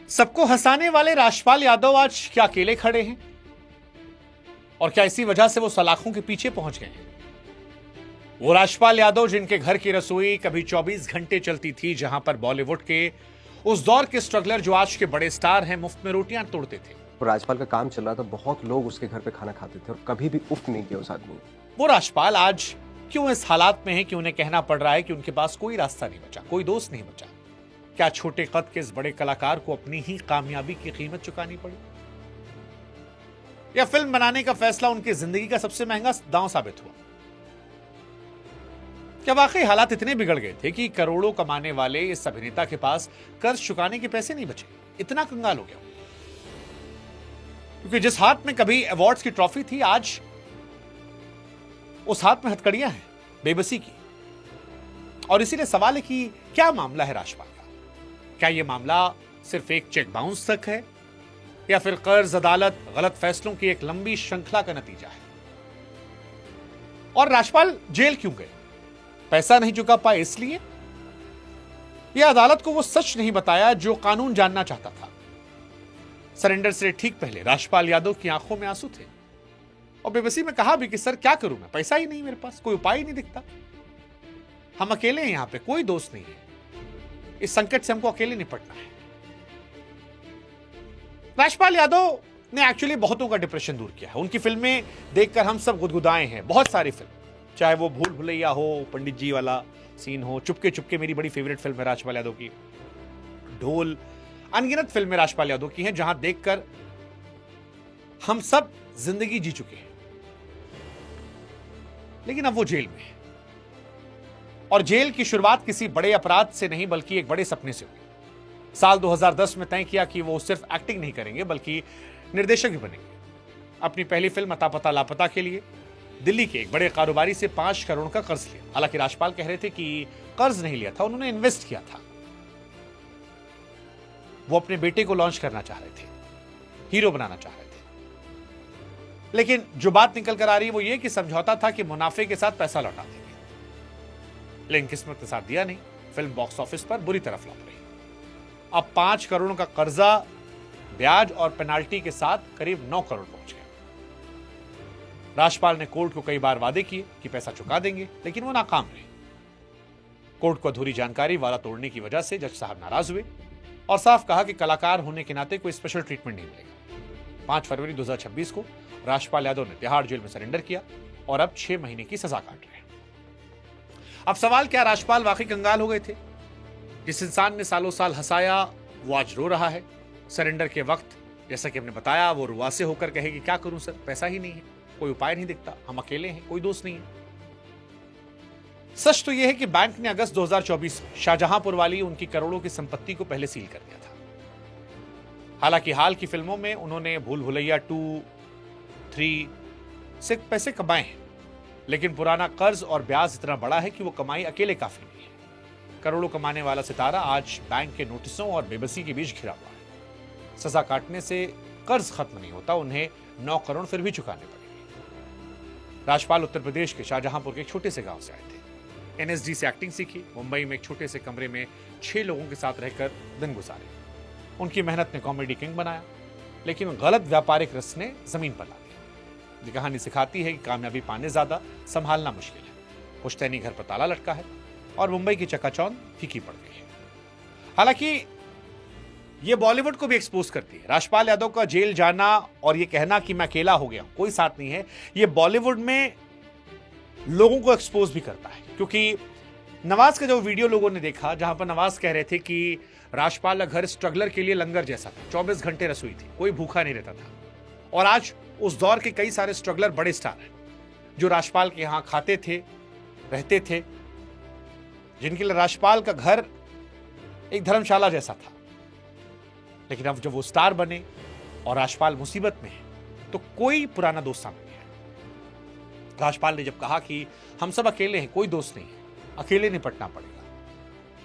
सबको हंसाने वाले राजपाल यादव आज क्या अकेले खड़े हैं? और क्या इसी वजह से वो सलाखों के पीछे पहुंच गए हैं? वो राजपाल यादव जिनके घर की रसोई कभी 24 घंटे चलती थी, जहां पर बॉलीवुड के उस दौर के स्ट्रगलर जो आज के बड़े स्टार हैं, मुफ्त में रोटियां तोड़ते थे। राजपाल का काम चल रहा था, बहुत लोग उसके घर पे खाना खाते थे और कभी भी उफ नहीं किया उस आदमी ने। वो राजपाल आज क्यों इस हालात में है कि उन्हें कहना पड़ रहा है कि उनके पास कोई रास्ता नहीं बचा, कोई दोस्त नहीं बचा? क्या छोटे कद के इस बड़े कलाकार को अपनी ही कामयाबी की कीमत चुकानी पड़ी? या फिल्म बनाने का फैसला उनकी जिंदगी का सबसे महंगा दांव साबित हुआ? क्या वाकई हालात इतने बिगड़ गए थे कि करोड़ों कमाने वाले इस अभिनेता के पास कर्ज चुकाने के पैसे नहीं बचे? इतना कंगाल हो गया? क्योंकि जिस हाथ में कभी अवार्ड्स की ट्रॉफी थी, आज उस हाथ में हथकड़ियां हैं बेबसी की। और इसीलिए सवाल है कि क्या मामला है राजपाल का? क्या यह मामला सिर्फ एक चेक बाउंस तक है, या फिर कर्ज, अदालत, गलत फैसलों की एक लंबी श्रृंखला का नतीजा है? और राजपाल जेल क्यों गए? पैसा नहीं चुका पाए इसलिए? यह अदालत को वो सच नहीं बताया जो कानून जानना चाहता था? सरेंडर से ठीक पहले राजपाल यादव की आंखों में आंसू थे और बेबसी में कहा भी कि सर क्या करूं मैं, पैसा ही नहीं मेरे पास, कोई उपाय ही नहीं दिखता, हम अकेले हैं, यहां पे कोई दोस्त नहीं है, इस संकट से हमको अकेले निपटना है। राजपाल यादव ने एक्चुअली बहुतों का डिप्रेशन दूर किया है। उनकी फिल्में देखकर हम सब गुदगुदाए हैं, बहुत सारी फिल्म, चाहे वो भूल भुलैया हो, पंडित जी वाला सीन हो, चुपके चुपके मेरी बड़ी फेवरेट फिल्म है राजपाल यादव की, ढोल, अनगिनत फिल्में राजपाल यादव की हैं जहां देखकर हम सब जिंदगी जी चुके हैं। लेकिन अब वो जेल में है और जेल की शुरुआत किसी बड़े अपराध से नहीं बल्कि एक बड़े सपने से हुई। साल 2010 में तय किया कि वो सिर्फ एक्टिंग नहीं करेंगे बल्कि निर्देशक भी बनेंगे। अपनी पहली फिल्म अता पता लापता के लिए दिल्ली के एक बड़े कारोबारी से 5 करोड़ का कर्ज लिया। हालांकि राजपाल कह रहे थे कि कर्ज नहीं लिया था, उन्होंने इन्वेस्ट किया था। वो अपने बेटे को लॉन्च करना चाह रहे थे, हीरो बनाना चाह रहे थे। लेकिन जो बात निकल कर आ रही है वो ये कि समझौता था कि मुनाफे के साथ पैसा लौटा देंगे, लेकिन किस्मत ने साथ दिया नहीं। फिल्म बॉक्स ऑफिस पर बुरी तरह फ्लॉप रही। अब 5 करोड़ का कर्जा, ब्याज और पेनाल्टी के साथ करीब 9 करोड़ पहुंच गया। राजपाल ने कोर्ट को कई बार वादे किए कि पैसा चुका देंगे, लेकिन वो नाकाम रहे। कोर्ट को अधूरी जानकारी, वादा तोड़ने की वजह से जज साहब नाराज हुए और साफ कहा कि कलाकार होने के नाते कोई स्पेशल ट्रीटमेंट नहीं मिलेगा। 5 फरवरी 2026 को राजपाल यादव ने तिहाड़ जेल में सरेंडर किया और अब 6 महीने की सजा काट रहे हैं। अब सवाल, क्या राजपाल वाकई कंगाल हो गए थे? जिस इंसान ने सालों साल हंसाया वो आज रो रहा है। सरेंडर के वक्त जैसा कि हमने बताया, वो रुआसे होकर कहे कि क्या करूं सर, पैसा ही नहीं है, कोई उपाय नहीं दिखता, हम अकेले हैं, कोई दोस्त नहीं है। सच तो यह है कि बैंक ने अगस्त 2024 में शाहजहांपुर वाली उनकी करोड़ों की संपत्ति को पहले सील कर दिया था। हालांकि हाल की फिल्मों में उन्होंने भूल भुलैया 2, 3 से पैसे कमाए हैं, लेकिन पुराना कर्ज और ब्याज इतना बड़ा है कि वो कमाई अकेले काफी नहीं है। करोड़ों कमाने वाला सितारा आज बैंक के नोटिसों और बेबसी के बीच घिरा हुआ है। सजा काटने से कर्ज खत्म नहीं होता, उन्हें 9 करोड़ फिर भी चुकाने पड़ेंगे। राजपाल उत्तर प्रदेश के शाहजहांपुर के एक छोटे से गांव से आए थे। एनएसडी से एक्टिंग सीखी, मुंबई में एक छोटे से कमरे में 6 लोगों के साथ रहकर दिन गुजारे। उनकी मेहनत ने कॉमेडी किंग बनाया, लेकिन गलत व्यापारिक रस ने जमीन पर ला दिया। ये कहानी सिखाती है कि कामयाबी पाने ज्यादा संभालना मुश्किल है। पुश्तैनी घर पर ताला लटका है और मुंबई की चकाचौंध फीकी पड़ गई है। हालांकि ये बॉलीवुड को भी एक्सपोज करती है। राजपाल यादव का जेल जाना और ये कहना कि मैं अकेला हो गया हूं, कोई साथ नहीं है, ये बॉलीवुड में लोगों को एक्सपोज भी करता है। क्योंकि नवाज का जो वीडियो लोगों ने देखा, जहां पर नवाज कह रहे थे कि राजपाल का घर स्ट्रगलर के लिए लंगर जैसा था, 24 घंटे रसोई थी, कोई भूखा नहीं रहता था। और आज उस दौर के कई सारे स्ट्रगलर बड़े स्टार हैं जो राजपाल के यहां खाते थे, रहते थे, जिनके लिए राजपाल का घर एक धर्मशाला जैसा था। लेकिन अब जब वो स्टार बने और राजपाल मुसीबत में है, तो कोई पुराना दोस्त सामने नहीं आया। राजपाल ने जब कहा कि हम सब अकेले हैं, कोई दोस्त नहीं है, अकेले निपटना पड़ेगा,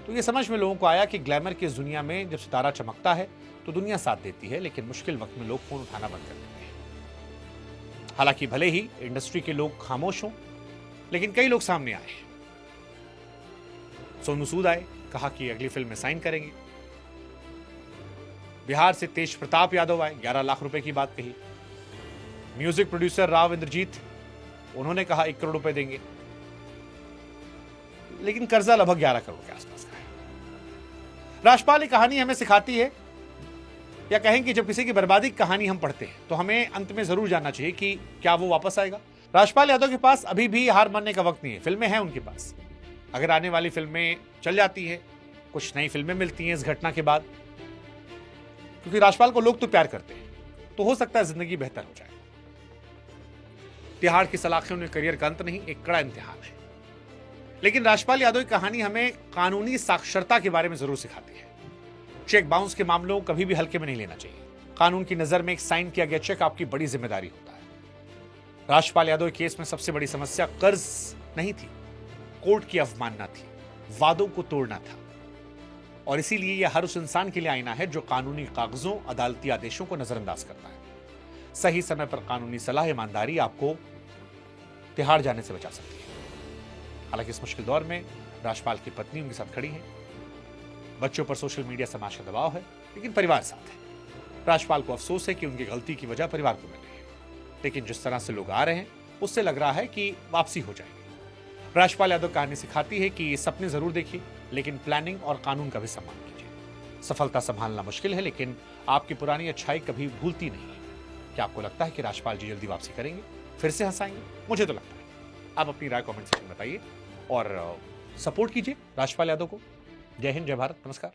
तो ये समझ में लोगों को आया कि ग्लैमर की इस दुनिया में जब सितारा चमकता है तो दुनिया साथ देती है, लेकिन मुश्किल वक्त में लोग फोन उठाना बंद कर देते हैं। हालांकि भले ही इंडस्ट्री के लोग खामोश हों, लेकिन कई लोग सामने आए। सोनू सूद आए, कहा कि अगली फिल्म में साइन करेंगे। बिहार से तेज प्रताप यादव आए, 11 लाख रुपए की बात कही। म्यूजिक प्रोड्यूसर राव इंद्रजीत, उन्होंने कहा 1 करोड़ रुपए देंगे, लेकिन कर्जा लगभग 11 करोड़ के आसपास का है। राजपाल ये कहानी हमें सिखाती है, या कहें कि जब किसी की बर्बादी की कहानी हम पढ़ते हैं तो हमें अंत में जरूर जानना चाहिए कि क्या वो वापस आएगा। राजपाल यादव के पास अभी भी हार मानने का वक्त नहीं है, फिल्में हैं उनके पास। अगर आने वाली फिल्में चल जाती है, कुछ नई फिल्में मिलती हैं इस घटना के बाद, क्योंकि राजपाल को लोग तो प्यार करते हैं, तो हो सकता है जिंदगी बेहतर हो जाए। तिहाड़ की सलाखें उनके करियर का अंत नहीं, एक कड़ा इम्तिहान है। लेकिन राजपाल यादव की कहानी हमें कानूनी साक्षरता के बारे में जरूर सिखाती है। चेक बाउंस के मामलों को कभी भी हल्के में नहीं लेना चाहिए। कानून की नजर में एक साइन किया गया चेक आपकी बड़ी जिम्मेदारी होता है। राजपाल यादव केस में सबसे बड़ी समस्या कर्ज नहीं थी, कोर्ट की अवमानना थी, वादों को तोड़ना था। और इसीलिए यह हर उस इंसान के लिए आईना है जो कानूनी कागजों, अदालती आदेशों को नजरअंदाज करता है। सही समय पर कानूनी सलाह, ईमानदारी आपको तिहाड़ जाने से बचा सकती है। हालांकि इस मुश्किल दौर में राजपाल की पत्नी उनके साथ खड़ी है। बच्चों पर सोशल मीडिया समाज का दबाव है, लेकिन परिवार साथ है। राजपाल को अफसोस है कि उनकी गलती की वजह परिवार को मिल रही है, लेकिन जिस तरह से लोग आ रहे हैं उससे लग रहा है कि वापसी हो जाएगी। राजपाल यादव कहानी सिखाती है कि सपने जरूर देखिए, लेकिन प्लानिंग और कानून का भी सम्मान कीजिए। सफलता संभालना मुश्किल है, लेकिन आपकी पुरानी अच्छाई कभी भूलती नहीं है। क्या आपको लगता है कि राजपाल जी जल्दी वापसी करेंगे, फिर से हंसाएंगे? मुझे तो लगता है। आप अपनी राय कमेंट सेक्शन में बताइए और सपोर्ट कीजिए राजपाल यादव को। जय हिंद, जय भारत, नमस्कार।